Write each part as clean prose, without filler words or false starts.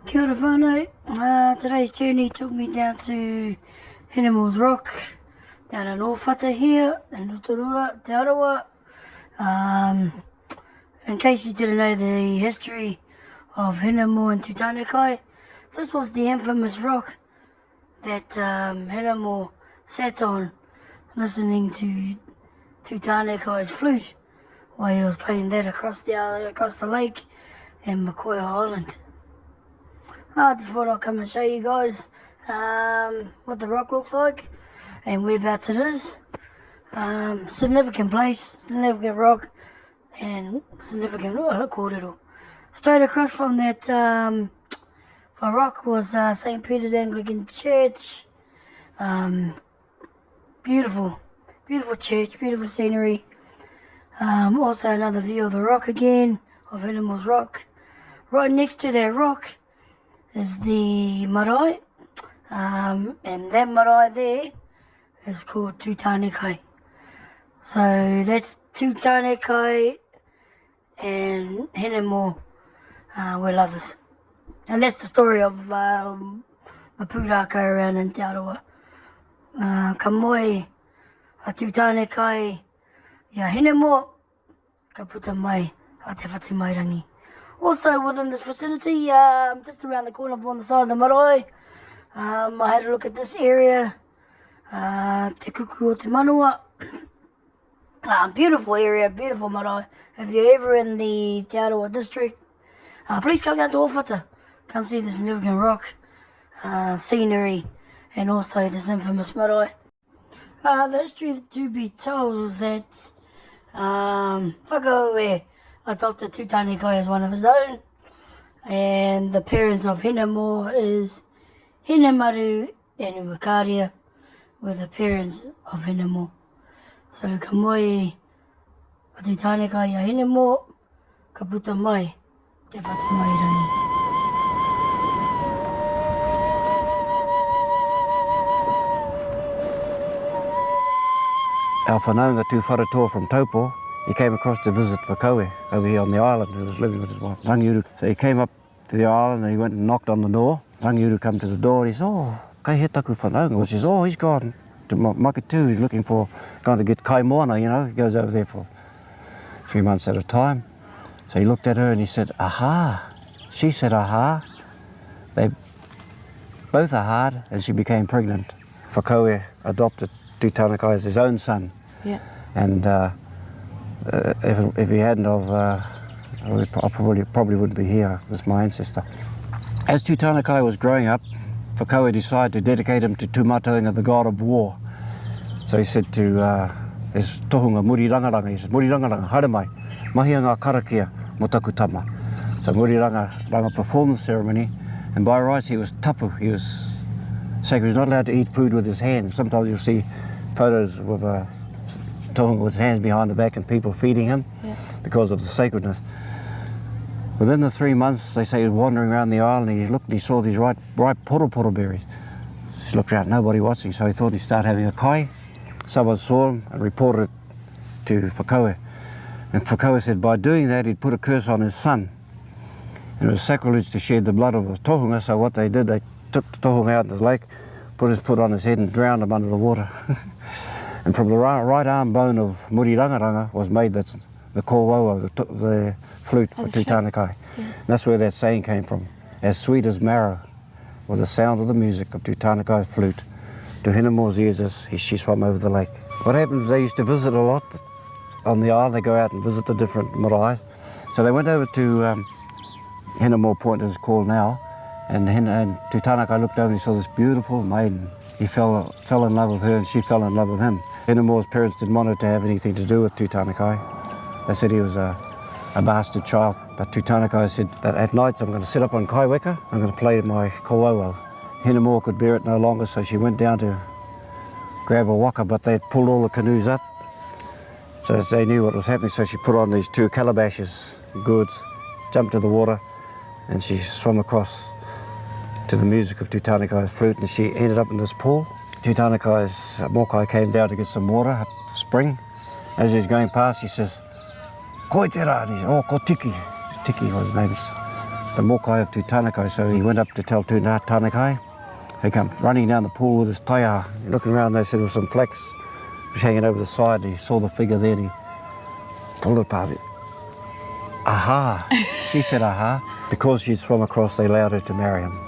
Kia ora whānau. Today's journey took me down to Hinemore's Rock, down in Ōwhata here, in Rotorua, Te ARAWA. In case you didn't know the history of Hinemore and Tutanekai, this was the infamous rock that Hinemore sat on, listening to Tutanekai's flute while he was playing that across the lake in Makoia Island. I just thought I'd come and show you guys what the rock looks like and whereabouts it is. Significant place, significant rock, and significant kōrero. Straight across from that rock was St. Peter's Anglican Church. Beautiful church, beautiful scenery. Also another view of the rock again, of Hinemore's Rock. Right next to that rock is the marae, and that marae there is called Tutanekai. So that's Tutanekai and Hinemore were lovers. And that's the story of the pūrākau around in Te ARAWA. Ka moe a Tutanekai ia Hinemore, ka puta mai a te whatu mairangi. Also within this vicinity, just around the corner from the side of the marae, I had a look at this area, Te Kuku o Te Manua. Beautiful area, beautiful marae. If you're ever in the Te ARAWA district, please come down to Ōwhata. Come see the significant rock, scenery, and also this infamous marae. The history to be told is that Whakaue adopted Tutanekai as one of his own, and the parents of Hinemore is Hinemaru and Umakaria were the parents of Hinemore. So ka moe a Tutanekai a Hinemore, ka puta mai te whatu mairangi. Our whanaunga tū wharetoa from Taupo, he came across to visit Whakaue over here on the island. He was living with his wife, Rangiuru. So he came up to the island and he went and knocked on the door. Rangiuru come to the door and he said, "Oh, kai he taku whanaunga." Well, she says, "Oh, he's gone to Makatu. He's looking for, going to get kai moana, you know." He goes over there for 3 months at a time. So he looked at her and he said, "Aha." She said, "Aha." They both are hard, and she became pregnant. Whakaue adopted Tutanekai as his own son. Yeah. And if he hadn't of, I probably wouldn't be here. This is my ancestor. As Tutanekai was growing up, Whakaue decided to dedicate him to Tūmataunga, the god of war. So he said to his tohunga, Muri Rangaranga, he said, "Muri Rangaranga, haere mai, mahia ngā karakia mo taku tama." So Muri Rangaranga performed the ceremony, and by rights he was tapu, he was sacred. He was not allowed to eat food with his hands. Sometimes you'll see photos with tohunga with his hands behind the back and people feeding him because of the sacredness. Within the 3 months, they say he was wandering around the island and he looked and he saw these ripe poroporo berries. He looked around, nobody watching, so he thought he'd start having a kai. Someone saw him and reported it to Whakaue. And Whakaue said by doing that he'd put a curse on his son. And it was sacrilege to shed the blood of a tohunga, so what they did, they took the tohunga out in the lake, put his foot on his head and drowned him under the water. And from the right arm bone of Muri Rangaranga was made the kōwaua, the flute for Tutanekai. Yeah. And that's where that saying came from. As sweet as marrow was the sound of the music of Tutanekai flute to Hinemore's ears as she swam over the lake. What happened, they used to visit a lot on the island. They go out and visit the different marae. So they went over to Hinemore Point, as it's called now, and Tutanekai looked over and he saw this beautiful maiden. He fell in love with her and she fell in love with him. Hinemore's parents didn't want her to have anything to do with Tutanekai. They said he was a bastard child. But Tutanekai said that at nights I'm going to sit up on kaiweka, I'm going to play my kōwaua. Hinemore could bear it no longer, so she went down to grab a waka, but they had pulled all the canoes up. So they knew what was happening, so she put on these 2 calabashes, goods, jumped to the water, and she swam across to the music of Tutanekai's flute, and she ended up in this pool. Tutanekai's mokai came down to get some water at the spring. As he's going past, he says, "Koi te rā," and he says, "Oh, ko Tiki." Tiki was his name. the Mokai of Tūtanakai, so he went up to tell Tūtanakai. He came running down the pool with his taiaha, looking around. They said there was some flax was hanging over the side. He saw the figure there and he pulled it apart. Aha! She said aha. Because she's from across, they allowed her to marry him.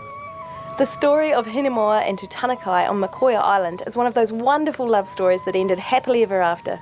The story of Hinemoa and Tūtanakai on Makoia Island is one of those wonderful love stories that ended happily ever after.